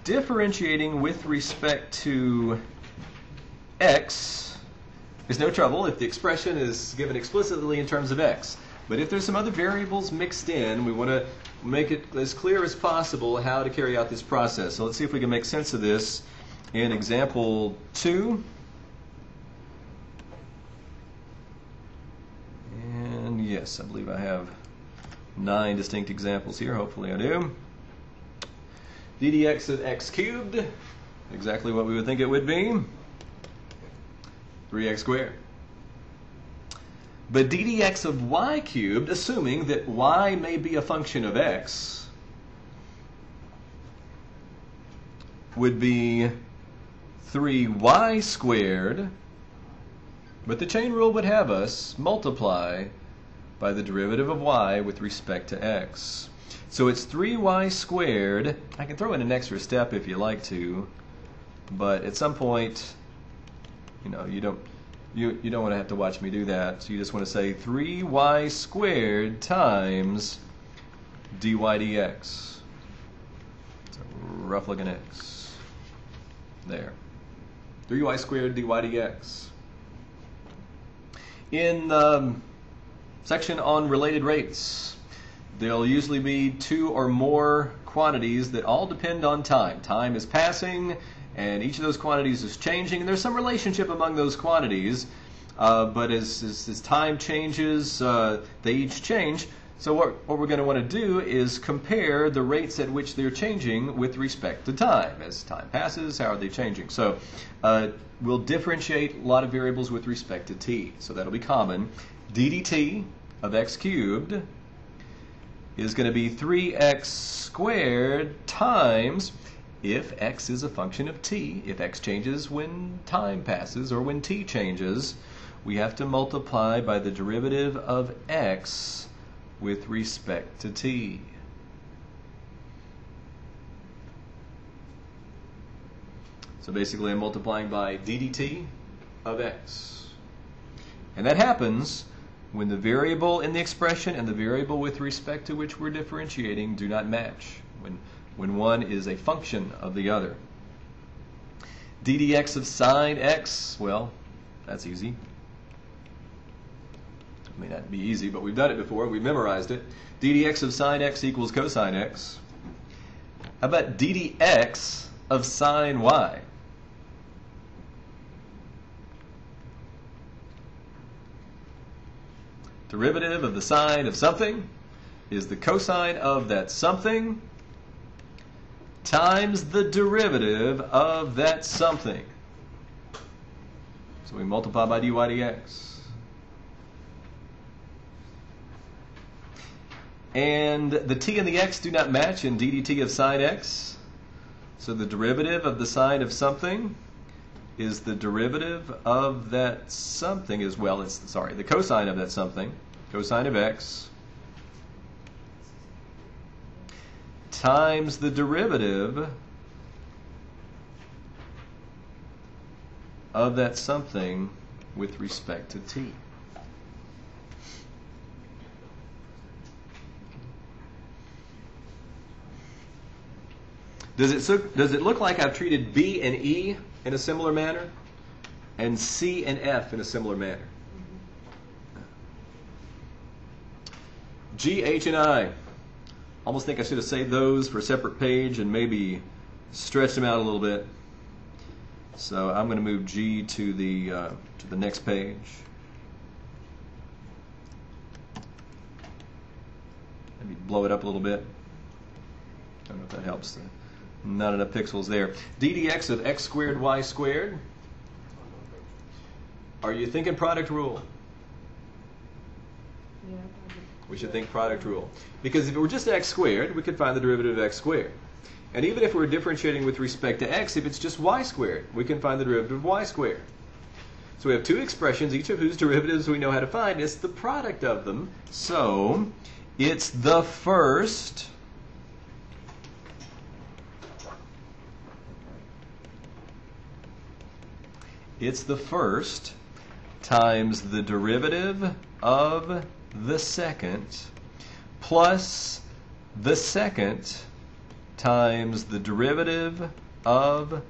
differentiating with respect to x is no trouble if the expression is given explicitly in terms of x. But if there's some other variables mixed in, we want to make it as clear as possible how to carry out this process. So let's see if we can make sense of this in example 2. And yes, I believe I have 9 distinct examples here. Hopefully I do. d dx of x cubed, exactly what we would think it would be, 3x squared. But d dx of y cubed, assuming that y may be a function of x, would be 3y squared, but the chain rule would have us multiply by the derivative of y with respect to x. So it's 3y squared. I can throw in an extra step if you like to, but at some point, you know, you don't want to have to watch me do that. So you just want to say 3y squared times dy dx. It's a rough looking x. There. 3y squared dy dx. In the section on related rates, there'll usually be 2 or more quantities that all depend on time. Time is passing, and each of those quantities is changing, and there's some relationship among those quantities, but as time changes, they each change. So what we're going to want to do is compare the rates at which they're changing with respect to time. As time passes, how are they changing? So we'll differentiate a lot of variables with respect to t. So that'll be common. d dt of x cubed is going to be 3x squared times, if x is a function of t, if x changes when time passes or when t changes, we have to multiply by the derivative of x with respect to t. So basically I'm multiplying by d dt of x. And that happens when the variable in the expression and the variable with respect to which we're differentiating do not match, when one is a function of the other. d dx of sine x, well, that's easy. It may not be easy, but we've done it before. We've memorized it. d dx of sine x equals cosine x. How about d dx of sine y? Derivative of the sine of something is the cosine of that something times the derivative of that something. So we multiply by dy dx. And the t and the x do not match in d dt of sine x. So the derivative of the sine of something is the derivative of that something as well. It's, sorry, the cosine of that something, cosine of x, times the derivative of that something with respect to t. Does it look like I've treated B and E in a similar manner and C and F in a similar manner? G, H, and I. Almost think I should have saved those for a separate page and maybe stretched them out a little bit. So I'm going to move G to the next page. Maybe blow it up a little bit. I don't know if that helps. Not enough pixels there. d dx of x squared y squared. Are you thinking product rule? Yeah. We should think product rule. Because if it were just x squared, we could find the derivative of x squared. And even if we're differentiating with respect to x, if it's just y squared, we can find the derivative of y squared. So we have two expressions, each of whose derivatives we know how to find. It's the product of them. So it's the first times the derivative of the second plus the second times the derivative of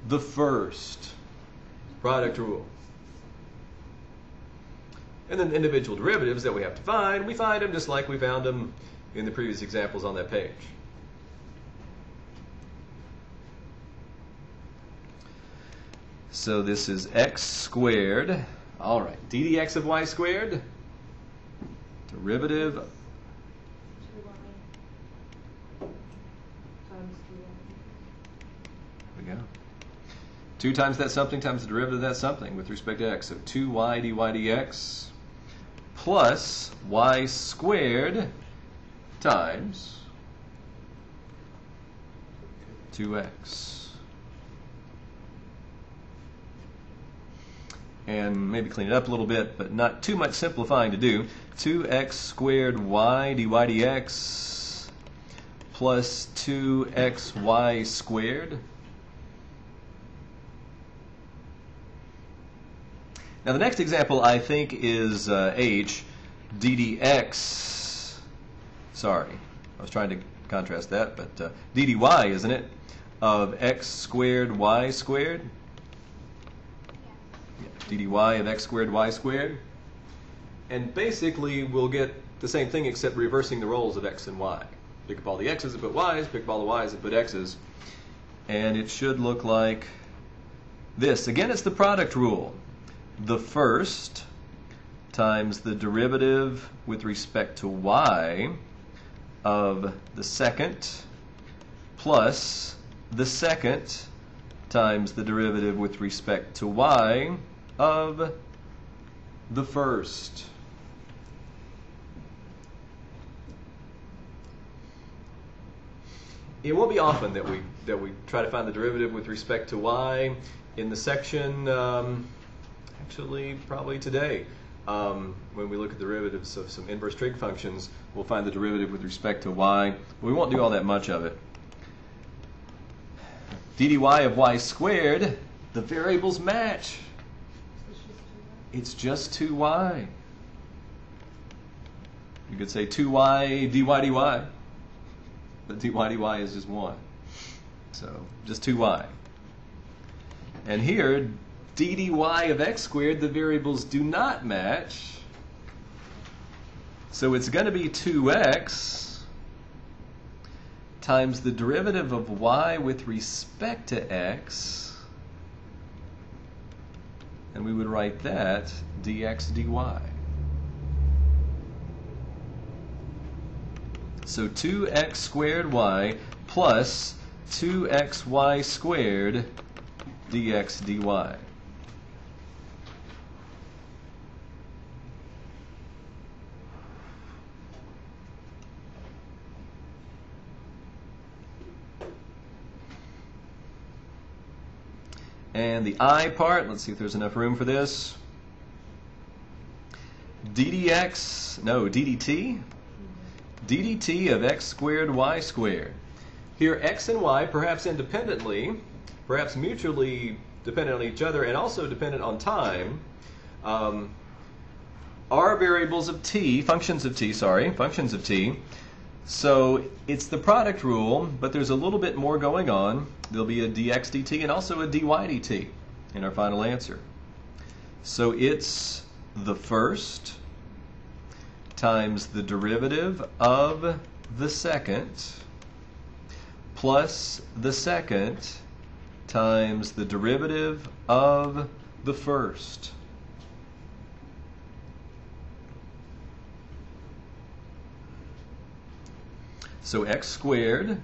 the first. Product rule. And then individual derivatives that we have to find, we find them just like we found them in the previous examples on that page. So this is x squared. All right, d dx of y squared, derivative. There we go. 2 times that something times the derivative of that something with respect to x. So 2y dy dx plus y squared times 2x. And maybe clean it up a little bit, but not too much simplifying to do. 2x squared y dy dx plus 2xy squared. Now the next example I think is h, ddx, sorry, I was trying to contrast that, but ddy, isn't it, of x squared y squared? Ddy of x squared y squared. And basically we'll get the same thing except reversing the roles of x and y. Pick up all the x's and put y's, pick up all the y's and put x's. And it should look like this. Again, it's the product rule. The first times the derivative with respect to y of the second plus the second times the derivative with respect to y of the first. It won't be often that we try to find the derivative with respect to y in the section. Actually, probably today, when we look at derivatives of some inverse trig functions, we'll find the derivative with respect to y. We won't do all that much of it. Ddy of y squared, the variables match. It's just 2y. You could say 2y dy dy, but dy dy is just 1. So just 2y. And here, ddy of x squared, the variables do not match. So it's going to be 2x times the derivative of y with respect to x. And we would write that dx dy. So 2x squared y plus 2xy squared dx dy. And the I part, let's see if there's enough room for this. ddt of x squared y squared. Here x and y, perhaps independently, perhaps mutually dependent on each other and also dependent on time, are variables of t, functions of t. So it's the product rule, but there's a little bit more going on. There'll be a dx dt and also a dy dt in our final answer. So it's the first times the derivative of the second plus the second times the derivative of the first. So x squared,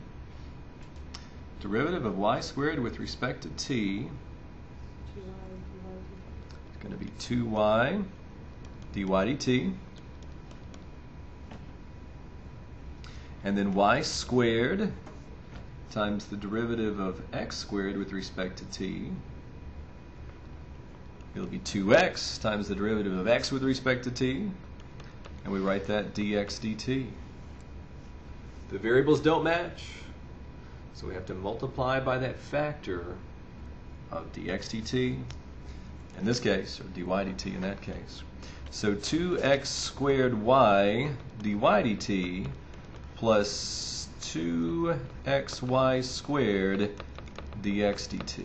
derivative of y squared with respect to t, is going to be 2y dy dt. And then y squared times the derivative of x squared with respect to t. It'll be 2x times the derivative of x with respect to t. And we write that dx dt. The variables don't match, so we have to multiply by that factor of dx dt in this case, or dy dt in that case. So 2x squared y dy dt plus 2xy squared dx dt.